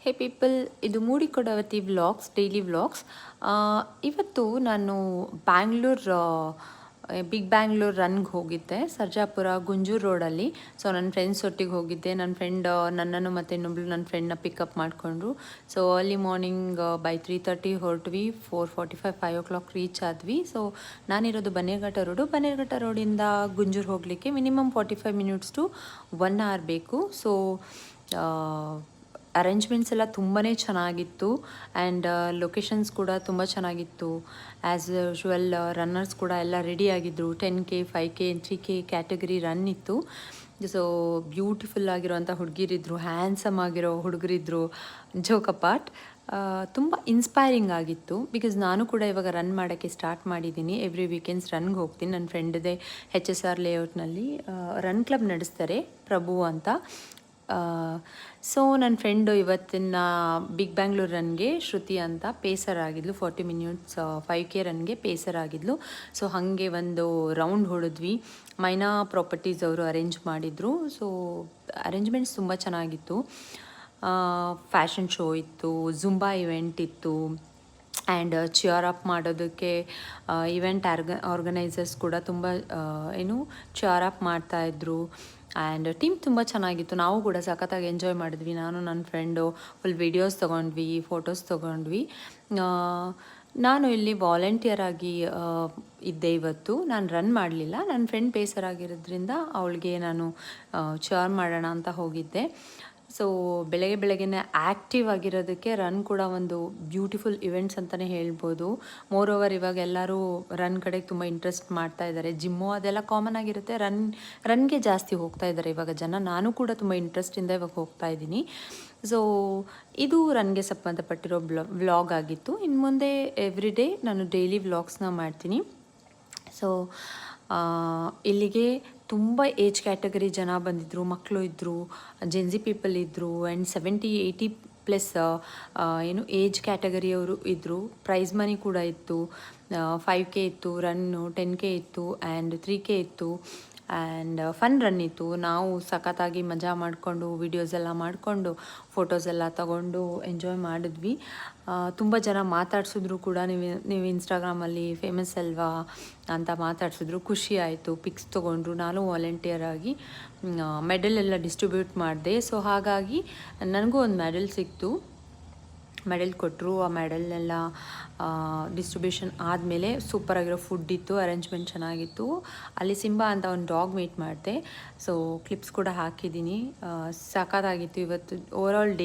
ಹೇ people, ಇದು ಮೂಡಿಕೊಡವತಿ vlogs, daily vlogs. ಇವತ್ತು ನಾನು ಬಿಗ್ ಬ್ಯಾಂಗ್ಳೂರ್ ರನ್ಗೆ ಹೋಗಿದ್ದೆ, ಸರ್ಜಾಪುರ ಗುಂಜೂರು ರೋಡಲ್ಲಿ. ಸೊ ನನ್ನ ಫ್ರೆಂಡ್ಸ್ ಒಟ್ಟಿಗೆ ಹೋಗಿದ್ದೆ. ನನ್ನ ಫ್ರೆಂಡ್ ನನ್ನನ್ನು ಮತ್ತು ಇನ್ನೊಬ್ಳು ನನ್ನ ಫ್ರೆಂಡ್ನ ಪಿಕಪ್ ಮಾಡಿಕೊಂಡ್ರು. ಸೊ ಅರ್ಲಿ ಮಾರ್ನಿಂಗ್ ಬೈ 3:30 ಹೊರಟ್ವಿ. 4:45 5 o'clock ರೀಚ್ ಆದ್ವಿ. ಸೊ ನಾನಿರೋದು ಬನ್ನೇರುಘಟ್ಟ ರೋಡಿಂದ ಗುಂಜೂರು ಹೋಗಲಿಕ್ಕೆ ಮಿನಿಮಮ್ 45 ಮಿನಿಟ್ಸ್ ಟು 1 hour ಬೇಕು. ಸೊ ಅರೇಂಜ್ಮೆಂಟ್ಸ್ ಎಲ್ಲ ತುಂಬಾ ಚೆನ್ನಾಗಿತ್ತು ಆ್ಯಂಡ್ ಲೊಕೇಶನ್ಸ್ ಕೂಡ ತುಂಬ ಚೆನ್ನಾಗಿತ್ತು. ಆ್ಯಸ್ ಯೂಶ್ವಲ್ ರನ್ನರ್ಸ್ ಕೂಡ ಎಲ್ಲ ರೆಡಿಯಾಗಿದ್ದರು. 10K 5K 3K category run ಇತ್ತು. ಸೊ ಬ್ಯೂಟಿಫುಲ್ ಆಗಿರೋಂಥ ಹುಡುಗಿರಿದ್ರು, ಹ್ಯಾಂಡ್ಸಮ್ ಆಗಿರೋ ಹುಡುಗರಿದ್ರು. ಜೋಕಪಾಟ್ ತುಂಬ ಇನ್ಸ್ಪೈರಿಂಗ್ ಆಗಿತ್ತು. ಬಿಕಾಸ್ ನಾನು ಕೂಡ ಇವಾಗ ರನ್ ಮಾಡೋಕ್ಕೆ ಸ್ಟಾರ್ಟ್ ಮಾಡಿದ್ದೀನಿ. ಎವ್ರಿ ವೀಕೆಂಡ್ಸ್ ರನ್ಗೆ ಹೋಗ್ತೀನಿ. ನನ್ನ ಫ್ರೆಂಡ್ದೇ HSR ಲೇಔಟ್ನಲ್ಲಿ ರನ್ ಕ್ಲಬ್ ನಡೆಸ್ತಾರೆ, ಪ್ರಭು ಅಂತ. ಸೊ ನನ್ನ ಫ್ರೆಂಡು ಇವತ್ತಿನ ಬಿಗ್ ಬ್ಯಾಂಗ್ಳೂರ್ ರನ್ಗೆ ಶ್ರುತಿ ಅಂತ ಪೇಸರ್ ಆಗಿದ್ಲು. 40 ಮಿನಿಟ್ಸ್ 5K ರನ್ಗೆ ಪೇಸರ್ ಆಗಿದ್ಲು. ಸೊ ಹಾಗೆ ಒಂದು ರೌಂಡ್ ಹೊಡೆದ್ವಿ. ಮೈನಾ ಪ್ರಾಪರ್ಟೀಸ್ ಅವರು ಅರೇಂಜ್ ಮಾಡಿದರು. ಸೊ ಅರೇಂಜ್ಮೆಂಟ್ಸ್ ತುಂಬ ಚೆನ್ನಾಗಿತ್ತು. ಫ್ಯಾಷನ್ ಶೋ ಇತ್ತು, ಜುಂಬಾ ಇವೆಂಟ್ ಇತ್ತು ಆ್ಯಂಡ್ ಚಿಯರ್ ಅಪ್ ಮಾಡೋದಕ್ಕೆ ಇವೆಂಟ್ ಆರ್ಗನೈಸರ್ಸ್ ಕೂಡ ತುಂಬ ಚಿಯರ್ ಅಪ್ ಮಾಡ್ತಾಯಿದ್ರು. ಆ್ಯಂಡ್ ಟೀಮ್ ತುಂಬ ಚೆನ್ನಾಗಿತ್ತು. ನಾವು ಕೂಡ ಸಖತ್ತಾಗಿ ಎಂಜಾಯ್ ಮಾಡಿದ್ವಿ. ನಾನು ನನ್ನ ಫ್ರೆಂಡು ಫುಲ್ ವೀಡಿಯೋಸ್ ತೊಗೊಂಡ್ವಿ, ಫೋಟೋಸ್ ತೊಗೊಂಡ್ವಿ. ನಾನು ಇಲ್ಲಿ ವಾಲಂಟಿಯರ್ ಆಗಿ ಇದ್ದೆ ಇವತ್ತು. ನಾನು ರನ್ ಮಾಡಲಿಲ್ಲ. ನನ್ನ ಫ್ರೆಂಡ್ ಪೇಸರ್ ಆಗಿರೋದ್ರಿಂದ ಅವಳಿಗೆ ನಾನು ಚಿಯರ್ ಮಾಡೋಣ ಅಂತ ಹೋಗಿದ್ದೆ. ಸೊ ಬೆಳಗ್ಗೆನೇ ಆ್ಯಕ್ಟಿವ್ ಆಗಿರೋದಕ್ಕೆ ರನ್ ಕೂಡ ಒಂದು ಬ್ಯೂಟಿಫುಲ್ ಇವೆಂಟ್ಸ್ ಅಂತಲೇ ಹೇಳ್ಬೋದು. ಮೋರ್ ಓವರ್ ಇವಾಗ ಎಲ್ಲರೂ ರನ್ ಕಡೆಗೆ ತುಂಬ ಇಂಟ್ರೆಸ್ಟ್ ಮಾಡ್ತಾ ಇದ್ದಾರೆ. ಜಿಮ್ಮು ಅದೆಲ್ಲ ಕಾಮನ್ ಆಗಿರುತ್ತೆ, ರನ್ಗೆ ಜಾಸ್ತಿ ಹೋಗ್ತಾ ಇದ್ದಾರೆ ಇವಾಗ ಜನ. ನಾನು ಕೂಡ ತುಂಬ ಇಂಟ್ರೆಸ್ಟಿಂದ ಇವಾಗ ಹೋಗ್ತಾ ಇದ್ದೀನಿ. ಸೊ ಇದು ರನ್ಗೆ ಸಂಬಂಧಪಟ್ಟಿರೋ ವ್ಲಾಗ್ ಆಗಿತ್ತು. ಇನ್ನು ಮುಂದೆ ಎವ್ರಿ ಡೇ ನಾನು ಡೈಲಿ ವ್ಲಾಗ್ಸ್ನ ಮಾಡ್ತೀನಿ. ಸೊ ಇಲ್ಲಿಗೆ ತುಂಬ ಏಜ್ ಕ್ಯಾಟಗರಿ ಜನ ಬಂದಿದ್ದರು, ಮಕ್ಕಳು ಇದ್ದರು, ಜೆನ್ಸಿ ಪೀಪಲ್ ಇದ್ದರು ಆ್ಯಂಡ್ 70-80+ ಏಜ್ ಕ್ಯಾಟಗರಿಯವರು ಇದ್ದರು. ಪ್ರೈಸ್ ಮನಿ ಕೂಡ ಇತ್ತು. 5K ಇತ್ತು ರನ್ನು, 10K ಇತ್ತು ಆ್ಯಂಡ್ 3K ಇತ್ತು ಆ್ಯಂಡ್ ಫನ್ ರನ್ ಇತ್ತು. ನಾವು ಸಖತ್ತಾಗಿ ಮಜಾ ಮಾಡಿಕೊಂಡು ವೀಡಿಯೋಸ್ ಎಲ್ಲ ಮಾಡಿಕೊಂಡು ಫೋಟೋಸ್ ಎಲ್ಲ ತಗೊಂಡು ಎಂಜಾಯ್ ಮಾಡಿದ್ವಿ. ತುಂಬ ಜನ ಮಾತಾಡ್ಸಿದ್ರು ಕೂಡ, ನೀವು ಇನ್ಸ್ಟಾಗ್ರಾಮಲ್ಲಿ ಫೇಮಸ್ ಅಲ್ವಾ ಅಂತ ಮಾತಾಡ್ಸಿದ್ರು. ಖುಷಿ ಆಯಿತು. ಪಿಕ್ಸ್ ತೊಗೊಂಡ್ರು. ನಾನು ವಾಲಂಟಿಯರ್ ಆಗಿ ಮೆಡಲ್ ಎಲ್ಲ ಡಿಸ್ಟ್ರಿಬ್ಯೂಟ್ ಮಾಡಿದೆ. ಸೊ ಹಾಗಾಗಿ ನನಗೂ ಒಂದು ಮೆಡಲ್ ಸಿಕ್ತು. ಮೆಡಲ್ ಕೊಟ್ಟರು. ಆ ಮೆಡಲ್ನೆಲ್ಲ ಡಿಸ್ಟ್ರಿಬ್ಯೂಷನ್ ಆದಮೇಲೆ ಸೂಪರಾಗಿರೋ ಫುಡ್ ಇತ್ತು, ಅರೇಂಜ್ಮೆಂಟ್ ಚೆನ್ನಾಗಿತ್ತು. ಅಲ್ಲಿ ಸಿಂಬಾ ಅಂತ ಒಂದು ಡಾಗ್ ಮೀಟ್ ಮಾಡಿದೆ. ಸೊ ಕ್ಲಿಪ್ಸ್ ಕೂಡ ಹಾಕಿದ್ದೀನಿ. ಸಖತ್ತಾಗಿತ್ತು ಇವತ್ತು ಓವರಾಲ್ ಡೇ.